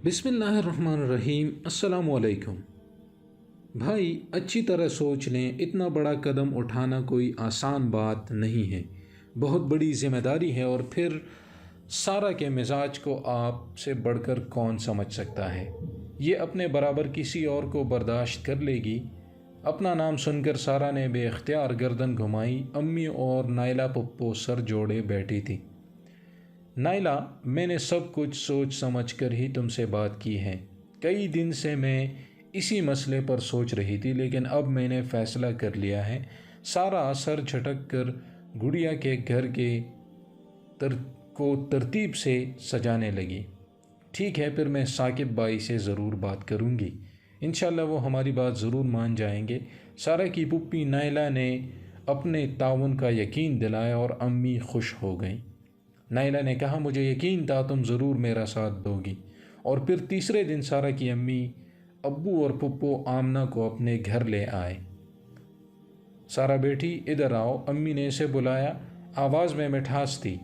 बिस्मिल्लाहिर्रहमानिर्रहीम। अस्सलाम वालेकुम। भाई, अच्छी तरह सोच लें, इतना बड़ा कदम उठाना कोई आसान बात नहीं है, बहुत बड़ी जिम्मेदारी है। और फिर सारा के मिजाज को आपसे बढ़कर कौन समझ सकता है। ये अपने बराबर किसी और को बर्दाश्त कर लेगी। अपना नाम सुनकर सारा ने बेख्तियार गर्दन घुमाई। अम्मी और नाइला पप्पो सर जोड़े बैठी थी। नाइला, मैंने सब कुछ सोच समझ कर ही तुमसे बात की है। कई दिन से मैं इसी मसले पर सोच रही थी, लेकिन अब मैंने फ़ैसला कर लिया है। सारा सर झटक कर गुड़िया के घर के तरतीब से सजाने लगी। ठीक है, फिर मैं साकिब भाई से ज़रूर बात करूँगी। इंशाल्लाह वो हमारी बात ज़रूर मान जाएंगे। सारा की पुप्पी नाइला ने अपने ताउन का यकीन दिलाया और अम्मी खुश हो गई। नाइला ने कहा, मुझे यकीन था तुम ज़रूर मेरा साथ दोगी। और फिर तीसरे दिन सारा की अम्मी, अब्बू और पुप्पो आमना को अपने घर ले आए। सारा बेटी इधर आओ, अम्मी ने इसे बुलाया। आवाज़ में मिठास थी।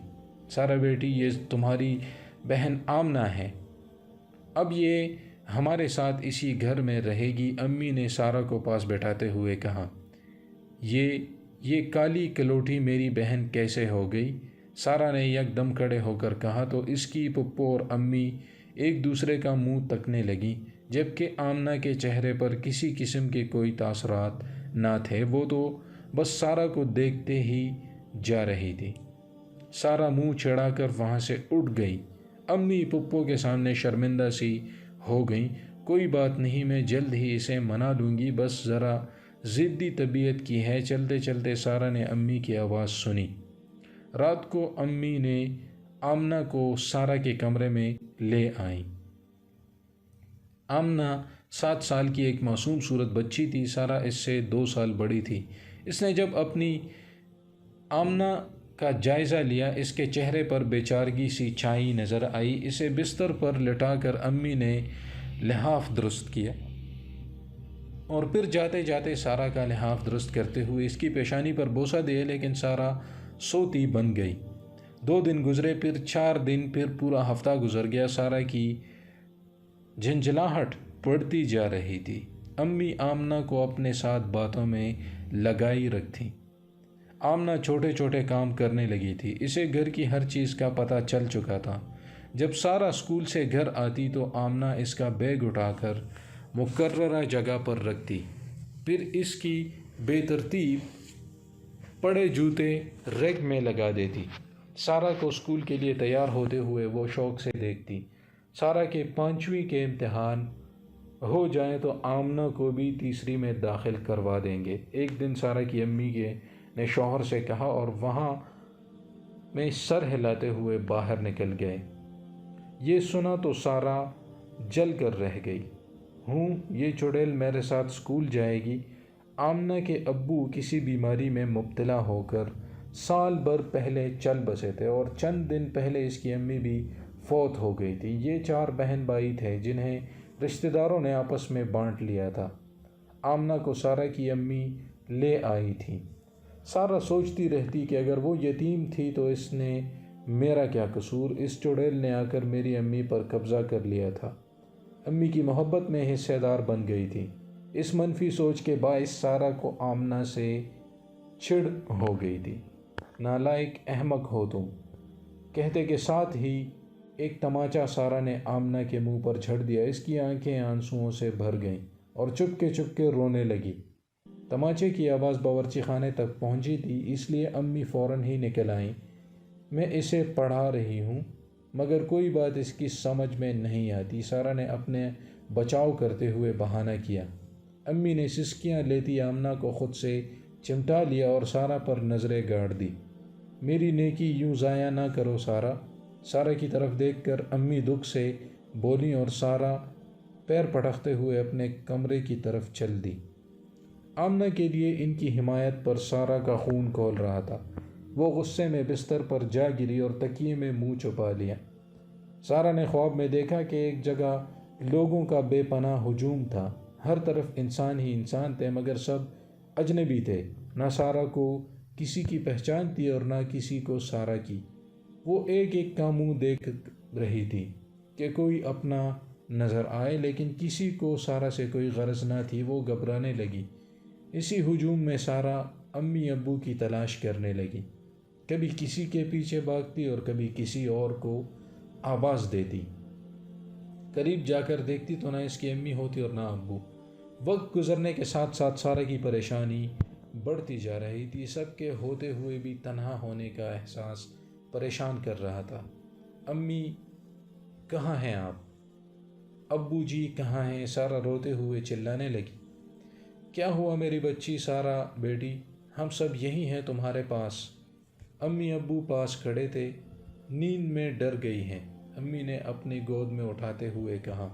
सारा बेटी, ये तुम्हारी बहन आमना है, अब ये हमारे साथ इसी घर में रहेगी। अम्मी ने सारा को पास बैठाते हुए कहा, ये काली कलोटी मेरी बहन कैसे हो गई? सारा ने एकदम खड़े होकर कहा तो इसकी पुप्पो और अम्मी एक दूसरे का मुंह तकने लगी, जबकि आमना के चेहरे पर किसी किस्म के कोई तासरात ना थे। वो तो बस सारा को देखते ही जा रही थी। सारा मुंह चढ़ाकर वहाँ से उठ गई। अम्मी पुप्पो के सामने शर्मिंदा सी हो गई। कोई बात नहीं, मैं जल्द ही इसे मना लूँगी, बस ज़रा ज़िद्दी तबीयत की है। चलते चलते सारा ने अम्मी की आवाज़ सुनी। रात को अम्मी ने आमना को सारा के कमरे में ले आई। आमना 7 साल की एक मासूम सूरत बच्ची थी। सारा इससे 2 साल बड़ी थी। इसने जब अपनी आमना का जायज़ा लिया, इसके चेहरे पर बेचारगी सी छाई नज़र आई। इसे बिस्तर पर लिटाकर अम्मी ने लिहाफ दुरुस्त किया और फिर जाते जाते सारा का लिहाफ दुरुस्त करते हुए इसकी पेशानी पर बोसा दिया, लेकिन सारा सोती बन गई। 2 दिन गुजरे, फिर 4 दिन, फिर पूरा हफ्ता गुजर गया। सारा की झंझलाहट बढ़ती जा रही थी। अम्मी आमना को अपने साथ बातों में लगाई रखती। आमना छोटे छोटे काम करने लगी थी। इसे घर की हर चीज़ का पता चल चुका था। जब सारा स्कूल से घर आती तो आमना इसका बैग उठाकर मुकर्ररा जगह पर रखती, फिर इसकी बेतरतीब पड़े जूते रैक में लगा देती। सारा को स्कूल के लिए तैयार होते हुए वो शौक़ से देखती। सारा के 5वीं के इम्तिहान हो जाएं तो आमना को भी तीसरी में दाखिल करवा देंगे। एक दिन सारा की अम्मी ने शौहर से कहा और वहाँ में सर हिलाते हुए बाहर निकल गए। ये सुना तो सारा जल कर रह गई। ये चुड़ैल मेरे साथ स्कूल जाएगी। आमना के अब्बू किसी बीमारी में मुब्तला होकर साल भर पहले चल बसे थे और चंद दिन पहले इसकी अम्मी भी फौत हो गई थी। ये 4 बहन भाई थे जिन्हें रिश्तेदारों ने आपस में बांट लिया था। आमना को सारा की अम्मी ले आई थी। सारा सोचती रहती कि अगर वो यतीम थी तो इसने मेरा क्या कसूर? इस चुड़ैल ने आकर मेरी अम्मी पर कब्ज़ा कर लिया था। अम्मी की मोहब्बत में हिस्सेदार बन गई थी। इस मनफी सोच के बाइस सारा को आमना से चिढ़ हो गई थी। नालायक, अहमक हो तुम, कहते के साथ ही एक तमाचा सारा ने आमना के मुंह पर झड़ दिया। इसकी आंखें आंसुओं से भर गईं और चुपके रोने लगी। तमाचे की आवाज़ बावर्ची खाने तक पहुंची थी, इसलिए अम्मी फ़ौरन ही निकल आईं। मैं इसे पढ़ा रही हूँ, मगर कोई बात इसकी समझ में नहीं आती। सारा ने अपने बचाव करते हुए बहाना किया। अम्मी ने सिसकियाँ लेती आमना को खुद से चिमटा लिया और सारा पर नज़रें गाड़ दी। मेरी नेकी यूँ ज़ाया ना करो सारा। सारा की तरफ देखकर अम्मी दुख से बोली और सारा पैर पटकते हुए अपने कमरे की तरफ चल दी। आमना के लिए इनकी हिमायत पर सारा का खून खौल रहा था। वो गुस्से में बिस्तर पर जा गिरी और तकिए में मुंह छुपा लिया। सारा ने ख्वाब में देखा कि एक जगह लोगों का बेपनाह हुजूम था। हर तरफ इंसान ही इंसान थे, मगर सब अजनबी थे। ना सारा को किसी की पहचान थी और ना किसी को सारा की। वो एक एक का मुंह देख रही थी कि कोई अपना نظر آئے، لیکن کسی کو سارہ سے کوئی غرض نہ تھی۔ وہ گھبرانے لگی۔ اسی ہجوم میں سارہ امی ابو کی تلاش کرنے لگی، کبھی کسی کے پیچھے بھاگتی اور کبھی کسی اور کو آواز دیتی۔ قریب جا کر دیکھتی تو نہ اس کی امی ہوتی اور نہ ابو۔ وقت گزرنے کے ساتھ ساتھ سارہ کی پریشانی بڑھتی جا رہی تھی۔ سب کے ہوتے ہوئے بھی تنہا ہونے کا احساس پریشان کر رہا تھا۔ امی کہاں ہیں آپ؟ ابو جی کہاں ہیں؟ سارہ روتے ہوئے چلانے لگی۔ کیا ہوا میری بچی سارہ بیٹی؟ ہم سب یہی ہیں تمہارے پاس۔ امی ابو پاس کھڑے تھے۔ نیند میں ڈر گئی ہیں، امی نے اپنی گود میں اٹھاتے ہوئے کہا۔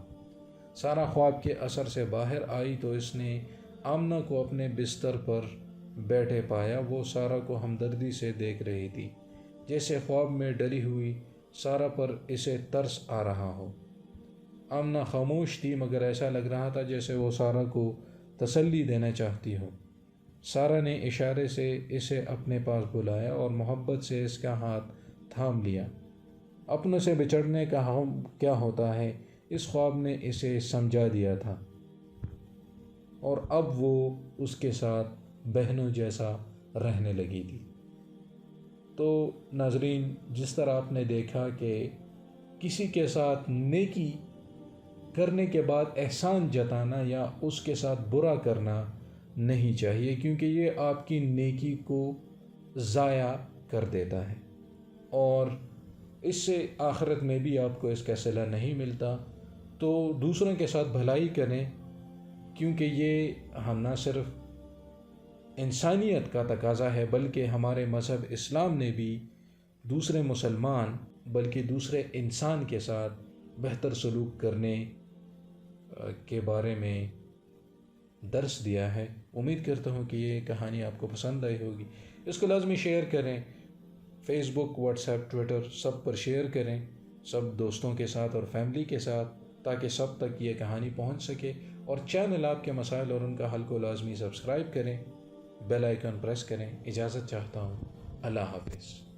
سارہ خواب کے اثر سے باہر آئی تو اس نے آمنہ کو اپنے بستر پر بیٹھے پایا۔ وہ سارہ کو ہمدردی سے دیکھ رہی تھی، جیسے خواب میں ڈری ہوئی سارہ پر اسے ترس آ رہا ہو۔ آمنہ خاموش تھی، مگر ایسا لگ رہا تھا جیسے وہ سارہ کو تسلی دینا چاہتی ہو۔ سارہ نے اشارے سے اسے اپنے پاس بلایا اور محبت سے اس کا ہاتھ تھام لیا۔ اپنوں سے بچھڑنے کا غم کیا ہوتا ہے، اس خواب نے اسے سمجھا دیا تھا، اور اب وہ اس کے ساتھ بہنوں جیسا رہنے لگی تھی۔ تو ناظرین، جس طرح آپ نے دیکھا کہ کسی کے ساتھ نیکی کرنے کے بعد احسان جتانا یا اس کے ساتھ برا کرنا نہیں چاہیے، کیونکہ یہ آپ کی نیکی کو ضائع کر دیتا ہے اور اس سے آخرت میں بھی آپ کو اس کا صلہ نہیں ملتا۔ تو دوسروں کے ساتھ بھلائی کریں، کیونکہ یہ ہم نہ صرف انسانیت کا تقاضا ہے بلکہ ہمارے مذہب اسلام نے بھی دوسرے مسلمان بلکہ دوسرے انسان کے ساتھ بہتر سلوک کرنے کے بارے میں درس دیا ہے۔ امید کرتا ہوں کہ یہ کہانی آپ کو پسند آئی ہوگی۔ اس کو لازمی شیئر کریں، فیس بک، واٹس ایپ، ٹویٹر سب پر شیئر کریں، سب دوستوں کے ساتھ اور فیملی کے ساتھ، تاکہ سب تک یہ کہانی پہنچ سکے۔ اور چینل آپ کے مسائل اور ان کا حل کو لازمی سبسکرائب کریں، بیل آئیکن پریس کریں۔ اجازت چاہتا ہوں، اللہ حافظ۔